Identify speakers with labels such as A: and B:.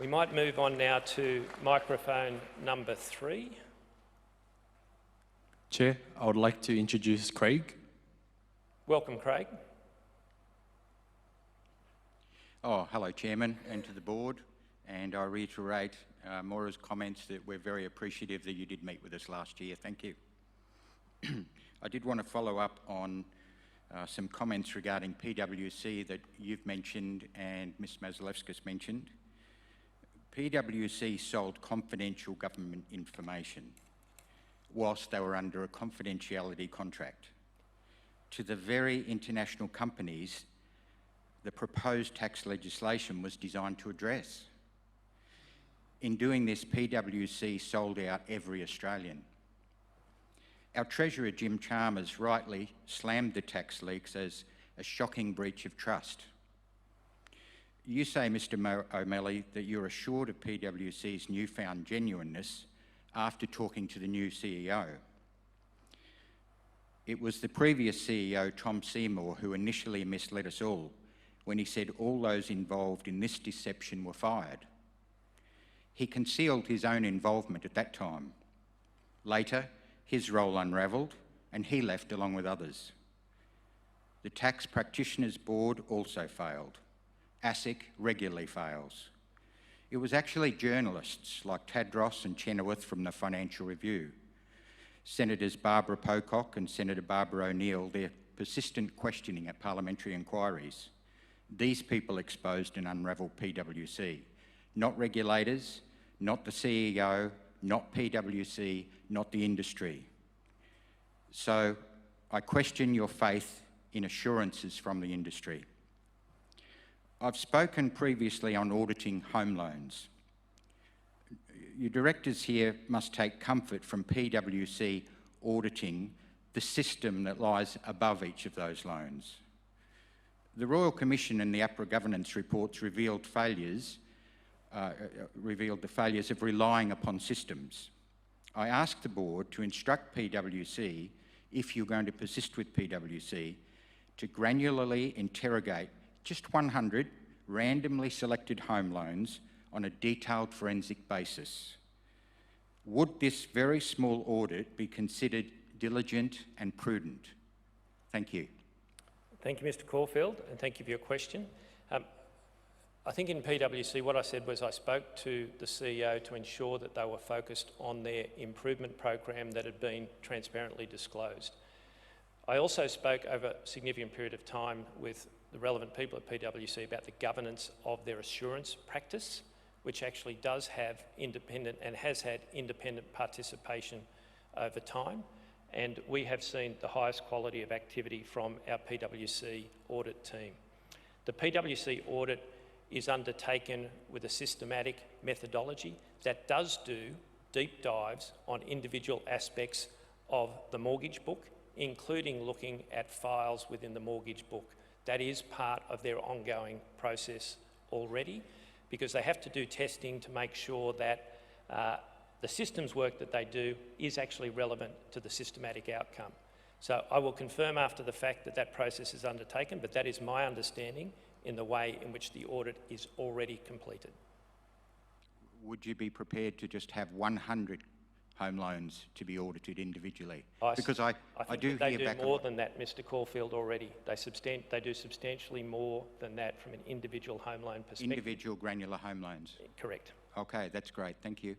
A: We might move on now to microphone number 3.
B: Chair, I would like to introduce Craig.
A: Welcome, Craig.
C: Oh, hello, Chairman, and to the board. And I reiterate Maura's comments that we're very appreciative that you did meet with us last year. Thank you. I did want to follow up on some comments regarding PWC that you've mentioned and Ms. Maslewska's mentioned. PWC sold confidential government information whilst they were under a confidentiality contract to the very international companies the proposed tax legislation was designed to address. In doing this, PWC sold out every Australian. Our Treasurer, Jim Chalmers, rightly slammed the tax leaks as a shocking breach of trust. You say, Mr. O'Malley, that you're assured of PWC's newfound genuineness after talking to the new CEO. It was the previous CEO, Tom Seymour, who initially misled us all when he said all those involved in this deception were fired. He concealed his own involvement at that time. Later, his role unravelled and he left along with others. The Tax Practitioners Board also failed. ASIC regularly fails. It was actually journalists like Tadros and Chenoweth from the Financial Review, Senators Barbara Pocock and Senator Barbara O'Neill, their persistent questioning at parliamentary inquiries. These people exposed and unravelled PWC, not regulators, not the CEO, not PWC, not the industry. So I question your faith in assurances from the industry. I've spoken previously on auditing home loans. Your directors here must take comfort from PWC auditing the system that lies above each of those loans. The Royal Commission and the APRA governance reports revealed the failures of relying upon systems. I asked the board to instruct PWC, if you're going to persist with PWC, to granularly interrogate just 100 randomly selected home loans on a detailed forensic basis. Would this very small audit be considered diligent and prudent? Thank you.
A: Thank you, Mr. Caulfield, and thank you for your question. I think in PWC what I said was I spoke to the CEO to ensure that they were focused on their improvement program that had been transparently disclosed. I also spoke over a significant period of time with the relevant people at PWC about the governance of their assurance practice, which actually does have independent and has had independent participation over time. And we have seen the highest quality of activity from our PWC audit team. The PWC audit is undertaken with a systematic methodology that does do deep dives on individual aspects of the mortgage book, including looking at files within the mortgage book. That is part of their ongoing process already, because they have to do testing to make sure that the systems work that they do is actually relevant to the systematic outcome. So I will confirm after the fact that that process is undertaken, but that is my understanding in the way in which the audit is already completed.
C: Would you be prepared to just have 100 home loans to be audited individually?
A: I
C: do
A: they do more than that, Mr. Caulfield, already. They do substantially more than that from an individual home loan perspective.
C: Individual granular home loans?
A: Correct.
C: Okay, that's great. Thank you.